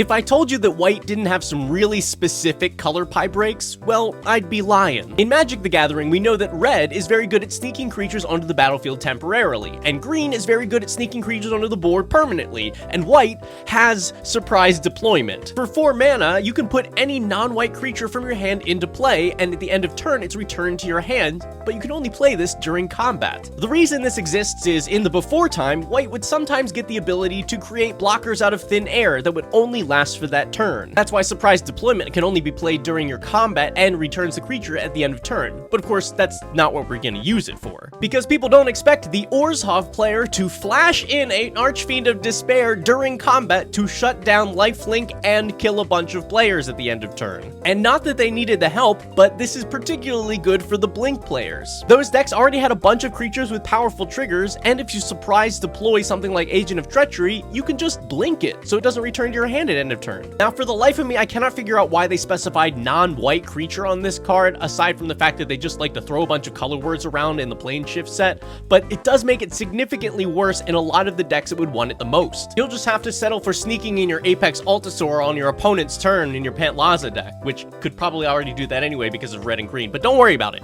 If I told you that white didn't have some really specific color pie breaks, well, I'd be lying. In Magic the Gathering, we know that red is very good at sneaking creatures onto the battlefield temporarily, and green is very good at sneaking creatures onto the board permanently, and white has surprise deployment. For 4 mana, you can put any non-white creature from your hand into play, and at the end of turn, it's returned to your hand, but you can only play this during combat. The reason this exists is, in the before time, white would sometimes get the ability to create blockers out of thin air that would only last for that turn. That's why surprise deployment can only be played during your combat and returns the creature at the end of turn. But of course, that's not what we're gonna use it for. Because people don't expect the Orzhov player to flash in an Archfiend of Despair during combat to shut down lifelink and kill a bunch of players at the end of turn. And not that they needed the help, but this is particularly good for the Blink players. Those decks already had a bunch of creatures with powerful triggers, and if you surprise deploy something like Agent of Treachery, you can just blink it, so it doesn't return to your hand at end of turn. Now, for the life of me, I cannot figure out why they specified non-white creature on this card, aside from the fact that they just like to throw a bunch of color words around in the Plane Shift set, but it does make it significantly worse in a lot of the decks that would want it the most. You'll just have to settle for sneaking in your Apex Altasaur on your opponent's turn in your Pantlaza deck, which could probably already do that anyway because of red and green, but don't worry about it.